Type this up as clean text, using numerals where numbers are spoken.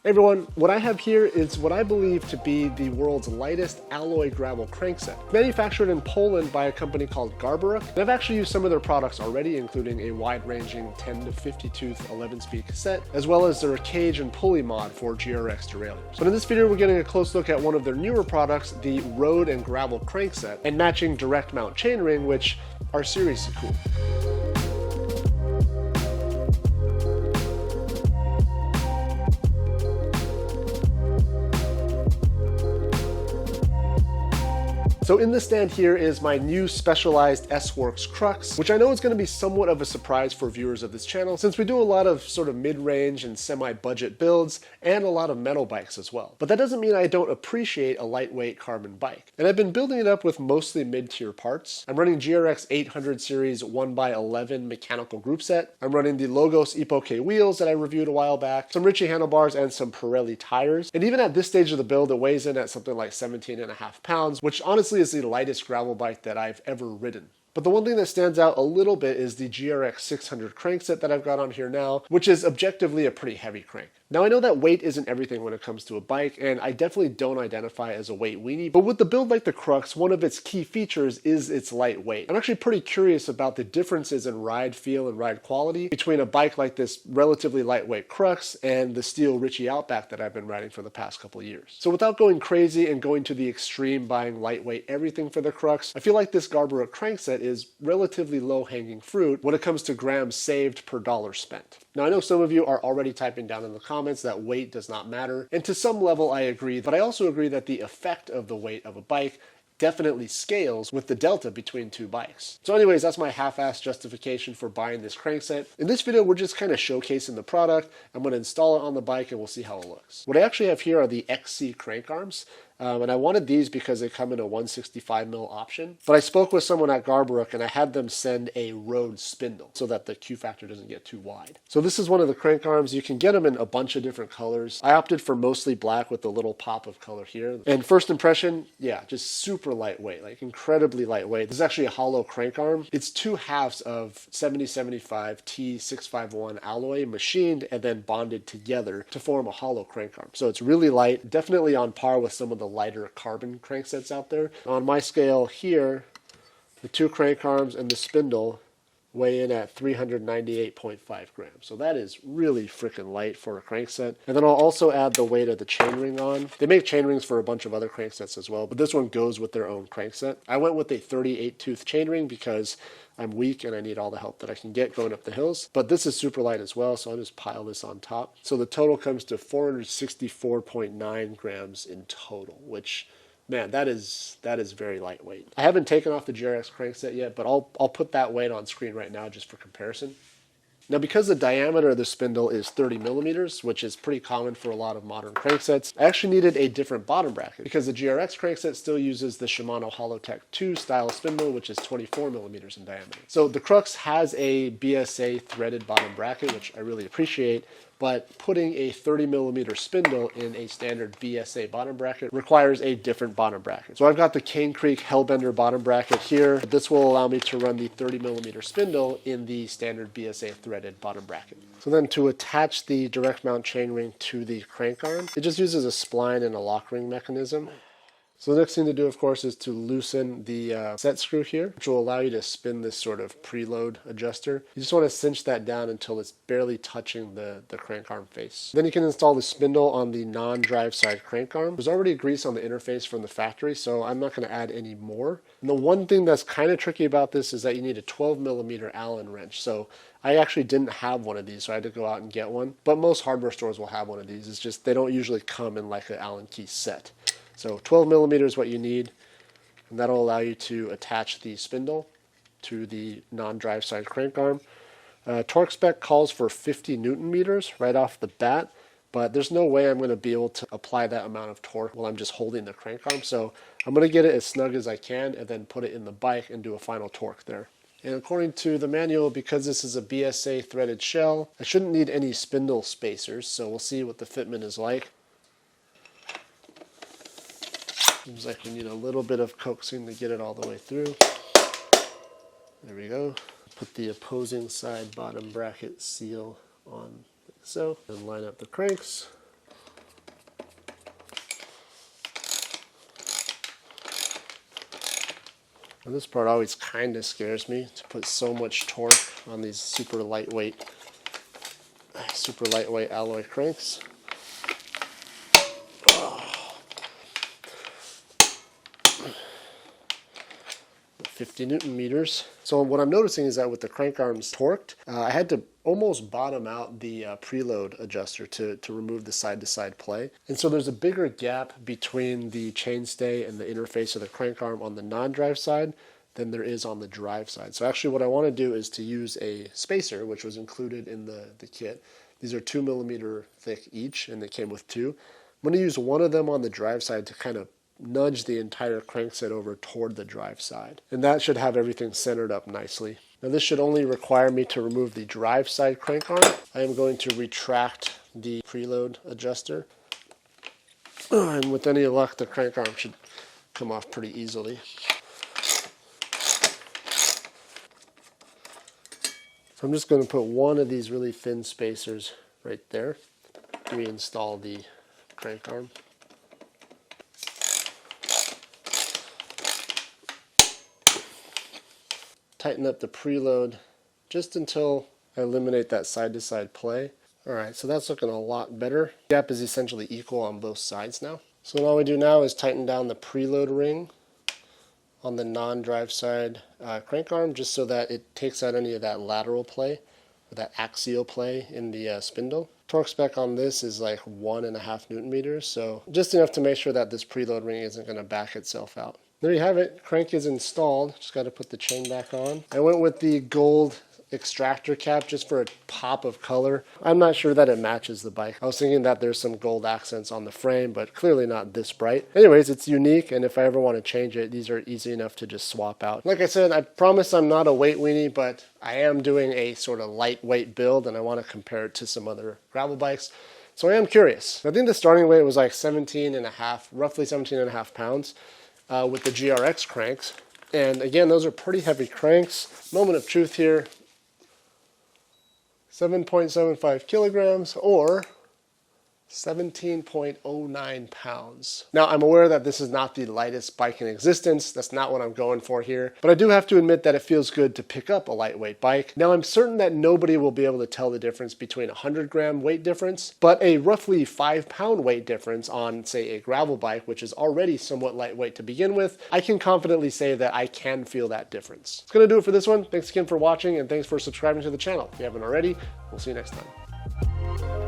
Hey everyone, what I have here is what I believe to be the world's lightest alloy gravel crankset. Manufactured in Poland by a company called Garbaruk. And I've actually used some of their products already, including a wide-ranging 10 to 50 tooth 11-speed cassette, as well as their cage and pulley mod for GRX derailleurs. But in this video, we're getting a close look at one of their newer products, the road and gravel crankset, and matching direct mount chainring, which are seriously cool. So in the stand here is my new specialized S-Works Crux, which I know is going to be somewhat of a surprise for viewers of this channel, since we do a lot of sort of mid-range and semi-budget builds, and a lot of metal bikes as well. But that doesn't mean I don't appreciate a lightweight carbon bike. And I've been building it up with mostly mid-tier parts. I'm running GRX 800 series 1x11 mechanical group set. I'm running the Logos Epoche wheels that I reviewed a while back, some Ritchie handlebars, and some Pirelli tires. And even at this stage of the build, it weighs in at something like 17.5 pounds, which honestly is the lightest gravel bike that I've ever ridden. But the one thing that stands out a little bit is the GRX 600 crankset that I've got on here now, which is objectively a pretty heavy crank. Now I know that weight isn't everything when it comes to a bike, and I definitely don't identify as a weight weenie, but with the build like the Crux, one of its key features is its lightweight. I'm actually pretty curious about the differences in ride feel and ride quality between a bike like this relatively lightweight Crux and the steel Ritchie Outback that I've been riding for the past couple of years. So without going crazy and going to the extreme buying lightweight everything for the Crux, I feel like this Garbaruk crankset is relatively low-hanging fruit when it comes to grams saved per dollar spent. Now I know some of you are already typing down in the comments that weight does not matter, and to some level I agree, but I also agree that the effect of the weight of a bike definitely scales with the delta between two bikes. So anyways, that's my half-assed justification for buying this crankset. In this video, we're just kind of showcasing the product. I'm going to install it on the bike and we'll see how it looks. What I actually have here are the XC crank arms. And I wanted these because they come in a 165mm option. But I spoke with someone at Garbaruk and I had them send a road spindle so that the Q factor doesn't get too wide. So this is one of the crank arms. You can get them in a bunch of different colors. I opted for mostly black with a little pop of color here. And first impression, yeah, just super lightweight, like incredibly lightweight. This is actually a hollow crank arm. It's two halves of 7075 T651 alloy machined and then bonded together to form a hollow crank arm. So it's really light, definitely on par with some of the lighter carbon cranksets out there. On my scale here, the two crank arms and the spindle weigh in at 398.5 grams. So that is really freaking light for a crankset. And then I'll also add the weight of the chainring on. They make chainrings for a bunch of other cranksets as well, but this one goes with their own crankset. I went with a 38 tooth chainring because I'm weak and I need all the help that I can get going up the hills. But this is super light as well, so I'll just pile this on top. So the total comes to 464.9 grams in total, which, man, that is very lightweight. I haven't taken off the GRX crankset yet, but I'll put that weight on screen right now just for comparison. Now, because the diameter of the spindle is 30mm, which is pretty common for a lot of modern cranksets, I actually needed a different bottom bracket because the GRX crankset still uses the Shimano Hollowtech 2 style spindle, which is 24mm in diameter. So the Crux has a BSA threaded bottom bracket, which I really appreciate, but putting a 30mm spindle in a standard BSA bottom bracket requires a different bottom bracket. So I've got the Cane Creek Hellbender bottom bracket here. This will allow me to run the 30mm spindle in the standard BSA threaded bottom bracket. So then to attach the direct mount chainring to the crank arm, it just uses a spline and a lock ring mechanism. So the next thing to do, of course, is to loosen the set screw here, which will allow you to spin this sort of preload adjuster. You just want to cinch that down until it's barely touching the crank arm face. Then you can install the spindle on the non-drive side crank arm. There's already grease on the interface from the factory, so I'm not going to add any more. And the one thing that's kind of tricky about this is that you need a 12mm Allen wrench. So I actually didn't have one of these, so I had to go out and get one. But most hardware stores will have one of these. It's just they don't usually come in like an Allen key set. So 12mm is what you need, and that'll allow you to attach the spindle to the non-drive side crank arm. Torque spec calls for 50 Newton meters right off the bat, but there's no way I'm going to be able to apply that amount of torque while I'm just holding the crank arm. So I'm going to get it as snug as I can and then put it in the bike and do a final torque there. And according to the manual, because this is a BSA threaded shell, I shouldn't need any spindle spacers, so we'll see what the fitment is like. Seems like we need a little bit of coaxing to get it all the way through. There we go. Put the opposing side bottom bracket seal on like so, and line up the cranks. And this part always kind of scares me, to put so much torque on these super lightweight alloy cranks. 50 Newton meters. So what I'm noticing is that with the crank arms torqued, I had to almost bottom out the preload adjuster to remove the side-to-side play. And so there's a bigger gap between the chainstay and the interface of the crank arm on the non-drive side than there is on the drive side. So actually what I want to do is to use a spacer, which was included in the kit. These are 2 millimeter thick each, and they came with 2. I'm going to use one of them on the drive side to kind of nudge the entire crankset over toward the drive side. And that should have everything centered up nicely. Now this should only require me to remove the drive side crank arm. I am going to retract the preload adjuster. And with any luck, the crank arm should come off pretty easily. So I'm just going to put one of these really thin spacers right there. Reinstall the crank arm. Tighten up the preload just until I eliminate that side-to-side play. Alright, so that's looking a lot better. The gap is essentially equal on both sides now. So all we do now is tighten down the preload ring on the non-drive side crank arm, just so that it takes out any of that lateral play, or that axial play in the spindle. Torque spec on this is like 1.5 Newton meters, so just enough to make sure that this preload ring isn't going to back itself out. There you have it. Crank is installed. Just got to put the chain back on. I went with the gold extractor cap just for a pop of color. I'm not sure that it matches the bike. I was thinking that there's some gold accents on the frame, but clearly not this bright. Anyways, it's unique, and if I ever want to change it, these are easy enough to just swap out. Like I said, I promise I'm not a weight weenie, but I am doing a sort of lightweight build, and I want to compare it to some other gravel bikes. So I am curious. I think the starting weight was like roughly 17.5 pounds. With the GRX cranks. And again, those are pretty heavy cranks. Moment of truth here, 7.75 kilograms or 17.09 pounds. Now, I'm aware that this is not the lightest bike in existence. That's not what I'm going for here. But I do have to admit that it feels good to pick up a lightweight bike. Now, I'm certain that nobody will be able to tell the difference between a 100-gram weight difference, but a roughly 5-pound weight difference on, say, a gravel bike, which is already somewhat lightweight to begin with, I can confidently say that I can feel that difference. That's going to do it for this one. Thanks again for watching, and thanks for subscribing to the channel. If you haven't already, we'll see you next time.